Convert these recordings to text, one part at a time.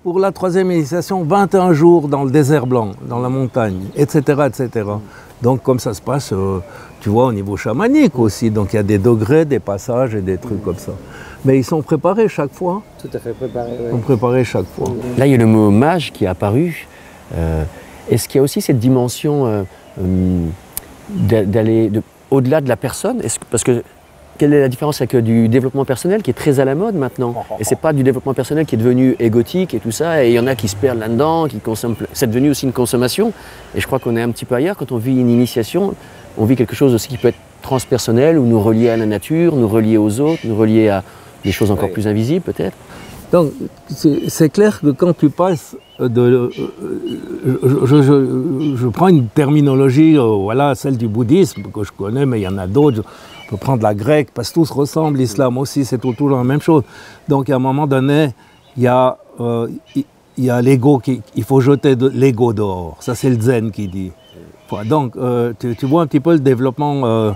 pour la troisième initiation, 21 jours dans le désert blanc, dans la montagne, etc. etc. Donc comme ça se passe, tu vois, au niveau chamanique aussi. Donc il y a des degrés, des passages et des trucs comme ça. Mais ils sont préparés chaque fois. Tout à fait préparés. Ils sont préparés chaque fois. Là, il y a le mot mage qui est apparu. Est-ce qu'il y a aussi cette dimension d'aller au-delà de la personne? Parce que quelle est la différence avec du développement personnel qui est très à la mode maintenant? Et c'est pas du développement personnel qui est devenu égotique et tout ça, et il y en a qui se perdent là-dedans, qui consomment. C'est devenu aussi une consommation. Et je crois qu'on est un petit peu ailleurs. Quand on vit une initiation, on vit quelque chose aussi qui peut être transpersonnel, ou nous relier à la nature, nous relier aux autres, nous relier à des choses encore plus invisibles peut-être. Donc c'est clair que quand tu passes de... je prends une terminologie, voilà, celle du bouddhisme que je connais, mais il y en a d'autres. Je peux prendre la grecque, parce que tout se ressemble, l'islam aussi, c'est toujours la même chose. Donc à un moment donné, il y a l'ego, il faut jeter l'ego dehors. Ça c'est le zen qui dit. Donc tu vois un petit peu le développement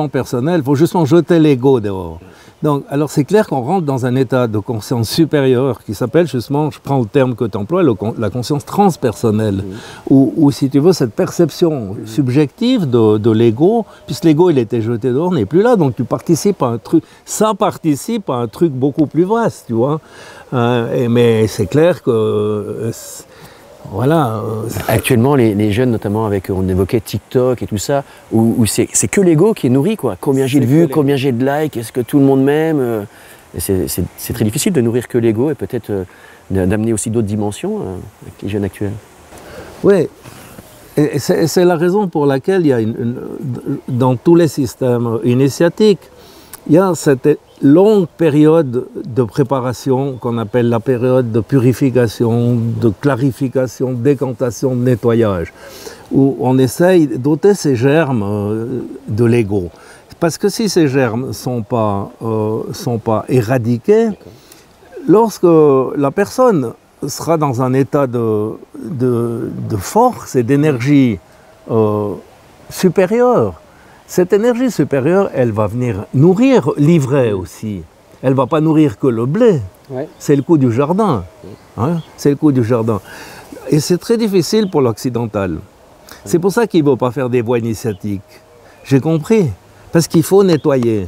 personnel, il faut justement jeter l'ego dehors. Donc, alors c'est clair qu'on rentre dans un état de conscience supérieure qui s'appelle justement, je prends le terme que tu emploies, la conscience transpersonnelle, où si tu veux, cette perception subjective de l'ego, puisque l'ego il était jeté dehors, n'est plus là, donc tu participes à un truc, ça participe à un truc beaucoup plus vaste, tu vois. Mais c'est clair que... Voilà. Actuellement, les jeunes, notamment avec, on évoquait TikTok et tout ça, où c'est que l'ego qui est nourri, quoi. Combien j'ai de vues, combien j'ai de likes, est-ce que tout le monde m'aime? C'est très difficile de nourrir que l'ego et peut-être d'amener aussi d'autres dimensions avec les jeunes actuels. Oui, et c'est la raison pour laquelle il y a dans tous les systèmes initiatiques, il y a cette longue période de préparation qu'on appelle la période de purification, de clarification, de décantation, de nettoyage, où on essaye d'ôter ces germes de l'ego. Parce que si ces germes ne sont pas éradiqués, lorsque la personne sera dans un état de force et d'énergie supérieure, cette énergie supérieure, elle va venir nourrir l'ivraie aussi. Elle ne va pas nourrir que le blé. Ouais. C'est le coup du jardin. Hein? C'est le coup du jardin. Et c'est très difficile pour l'occidental. C'est pour ça qu'il ne veut pas faire des voies initiatiques. J'ai compris. Parce qu'il faut nettoyer.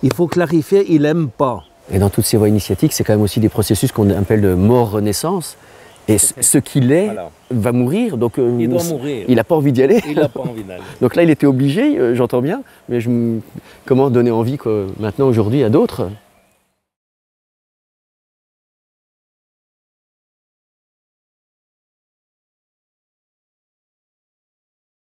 Il faut clarifier, il n'aime pas. Et dans toutes ces voies initiatiques, c'est quand même aussi des processus qu'on appelle de mort-renaissance. Et ce qu'il est va mourir, donc il doit mourir. Il n'a pas envie d'y aller. Il n'a pas envie d'aller. Donc là, il était obligé, j'entends bien, mais comment donner envie maintenant, aujourd'hui, à d'autres?